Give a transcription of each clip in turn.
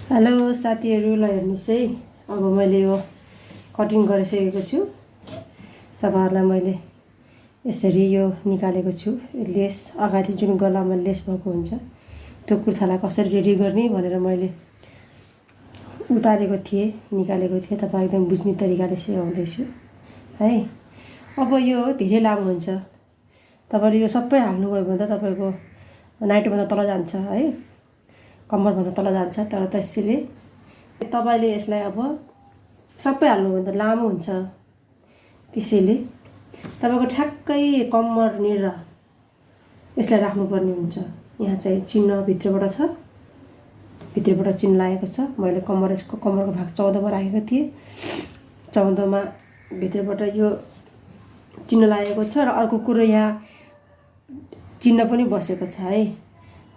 Hello साथीहरूलाई हेर्नुहोस् है। अब मैले यो कटिङ गरिसकेको छु। तपाईहरुलाई मैले यसरी यो निकालेको छु। लेस अगाडि जुन गलामा लेस भएको हुन्छ त्यो कुर्तालाई कसरी रेडी गर्ने भनेर मैले उतारेको थिएँ, निकालेको थिएँ। तपाईँ एकदम बुझ्ने तरिकाले सिकाउँदैछु है। अब यो धेरै लामो हुन्छ। तपाईले यो सबै हाल्नुभयो भने त तपाईको नाइटोभन्दा तल जान्छ है, कम्मरभन्दा तल जान्छ। तर त्यसैले तपाईले यसलाई अब सबै हाल्नु भने त लामो हुन्छ। त्यसैले तपाईको ठ्याक्कै कम्मर निर यसलाई राख्नुपर्ने हुन्छ। यहाँ चाहिँ चिन्ह भित्रबाट छ, भित्रबाट चिन्ह लागेको छ। मैले यसको कम्मरको भाग 14 मा राखेको थिएँ। 14 मा भित्रबाट यो चिन्ह लागेको छ र अर्को कुरो यहाँ चिन्ह पनि बसेको छ है।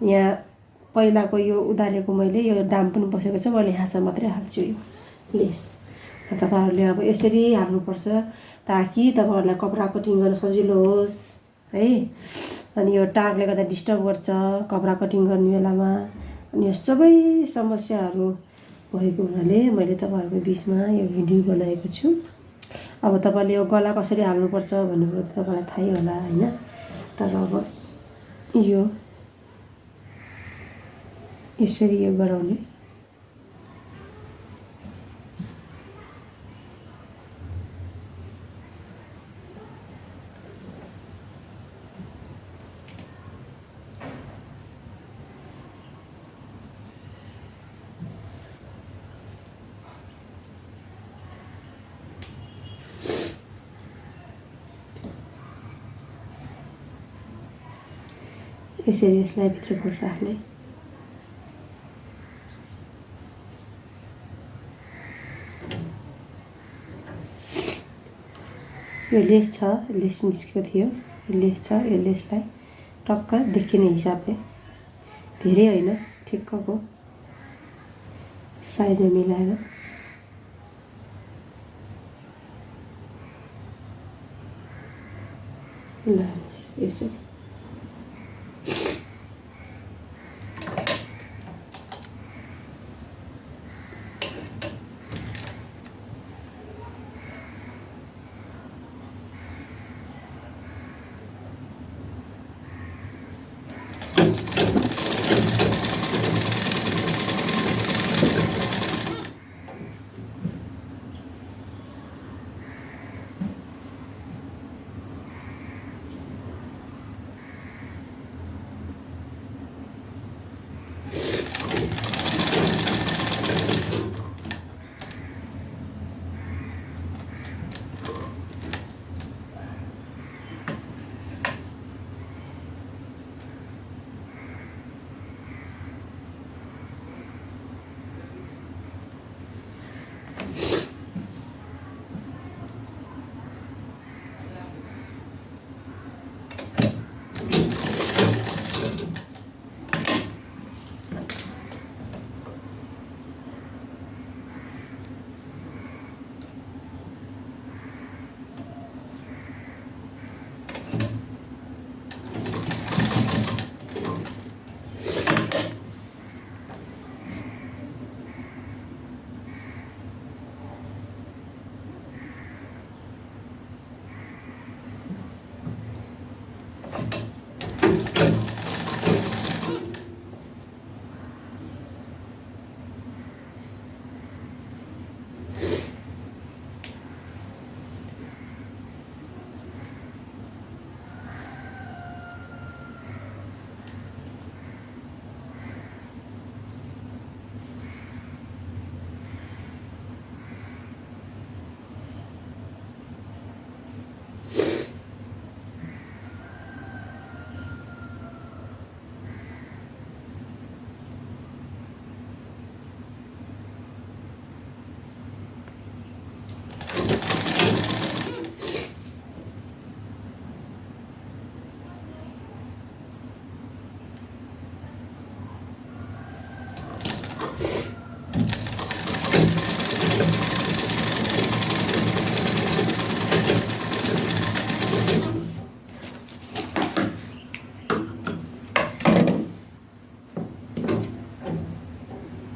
यहाँ पहिलाको यो उदारेको मैले यो डाम पनि बसेको छ। मैले यहाँसम्म मात्रै हाल्छु यो लेस। तपाईहरुले अब यसरी हाल्नुपर्छ ताकि तपाईहरुलाई कपडा कटिङ गर्न सजिलो होस् है। अनि यो टागले गर्दा डिस्टर्ब गर्छ कपडा कटिङ गर्ने बेलामा। अनि यो सबै समस्याहरू भएको हुनाले मैले तपाईहरुको बीचमा यो भिडियो बनाएको छु। अब तपाईले यो गला कसरी हाल्नुपर्छ भन्ने कुरो त तपाईलाई थाहै होला हैन। तर अब यो यसरी यो गराउने। यसरी यसलाई भित्रबाट राख्ने। यो लेस छ, लेस निस्केको थियो। यो लेस छ, यो लेसलाई टक्क देखिने हिसाबले, धेरै हैन, ठिक्कको साइजमा मिलाएर ल यसरी।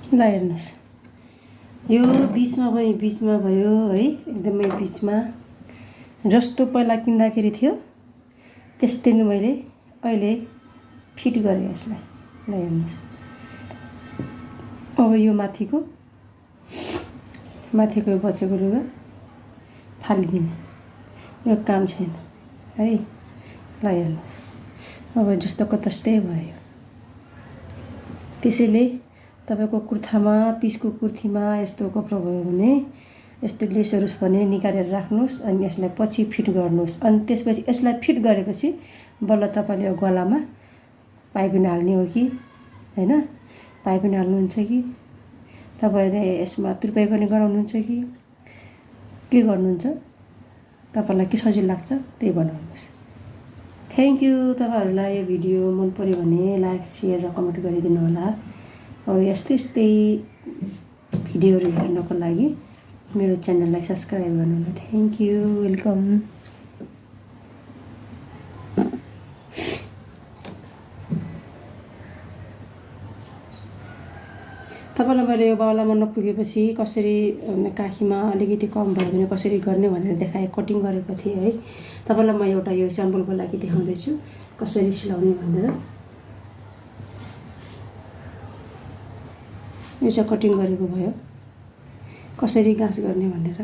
ल हेर्नुहोस्, यो बिचमा भयो है, एकदमै बिचमा जस्तो पहिला किन्दाखेरि थियो त्यस्तै नै मैले अहिले फिट गरेँ यसलाई। ल हेर्नुहोस्, अब यो माथिको यो बचेको लुगा फालिदिने, यो काम छैन है। ल हेर्नुहोस्, अब जस्तोको तस्तै भयो। त्यसैले तपाईँको कुर्तामा, पिसको कुर्तीमा यस्तो कपडा भयो भने यस्तो लेसहरू छ भने निकालेर राख्नुहोस् अनि यसलाई पछि फिट गर्नुहोस्। अनि त्यसपछि यसलाई फिट गरेपछि बल्ल तपाईँले गलामा पाइपिङ हाल्ने हो कि हैन, पाइपिङ हाल्नुहुन्छ कि तपाईँले यसमा तुरपाई पनि गराउनुहुन्छ कि के गर्नुहुन्छ, तपाईँलाई के सजिलो लाग्छ त्यही बनाउनुहोस्। Thank you. तपाईँहरूलाई यो भिडियो मन पर्यो भने लाइक, सेयर र कमेन्ट गरिदिनु होला। अब यस्तै भिडियोहरू हेर्नको लागि मेरो च्यानललाई सब्सक्राइब गर्नु होला। Thank you, welcome. तपाईँलाई मैले यो बाउलामा नपुगेपछि कसरी काखीमा अलिकति कम भयो भने कसरी गर्ने भनेर देखाएँ, कटिङ गरेको थिएँ है। तपाईँलाई म एउटा यो स्याम्पलको लागि देखाउँदैछु कसरी सिलाउने भनेर। यो चाहिँ कटिङ गरेको भयो, कसरी गाँस गर्ने भनेर।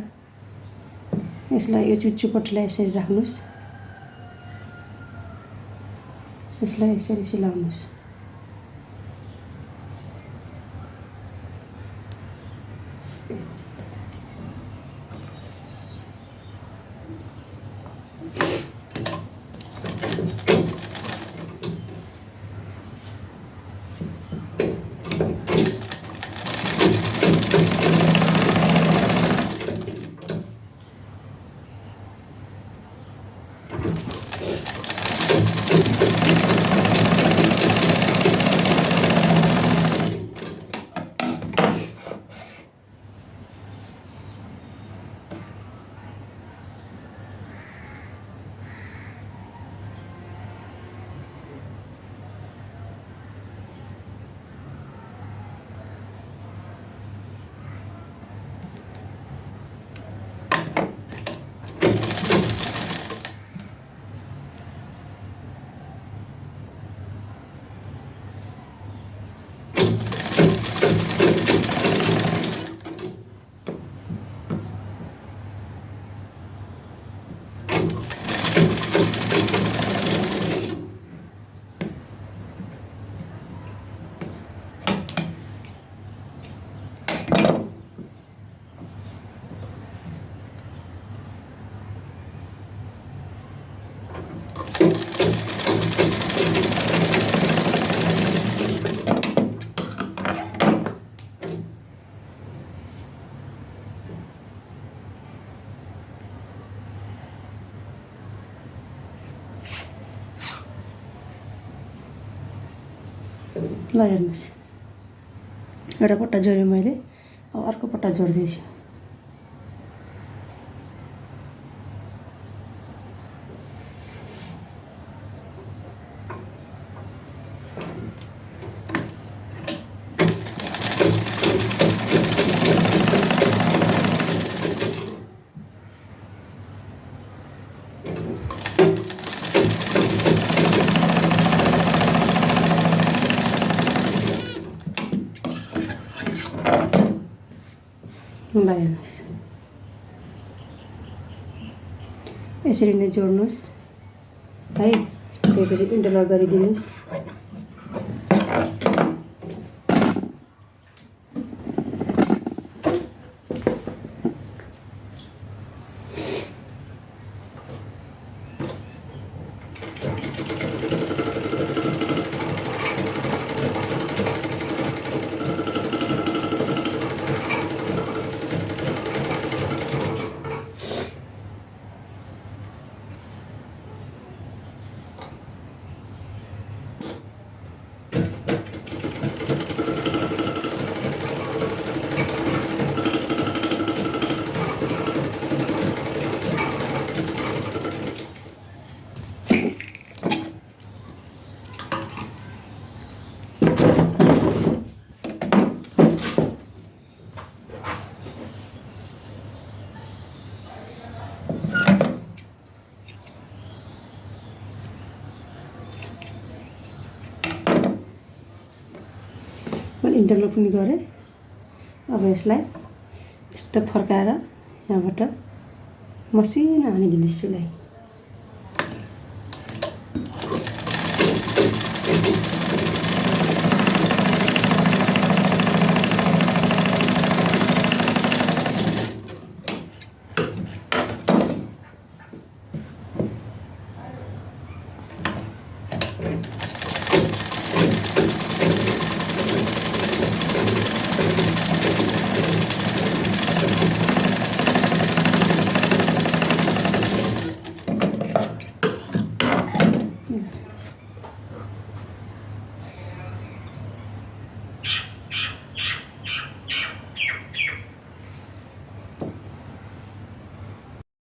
यसलाई यो चुच्चुपट्टिलाई यसरी राख्नुहोस्, यसलाई यसरी सिलाउनुहोस्। ल हेर्नुहोस्, एउटा पट्टा जोडेँ मैले, अब अर्को पट्टा जोड्दैछु। ल हेर्नुहोस्, यसरी नै जोड्नुहोस् है। त्यसपछि इन्टरलक गरिदिनुहोस्। मैले इन्टरलक पनि गरेँ। अब यसलाई यस्तो फर्काएर यहाँबाट मसिनो हानिदिनु सिलाई।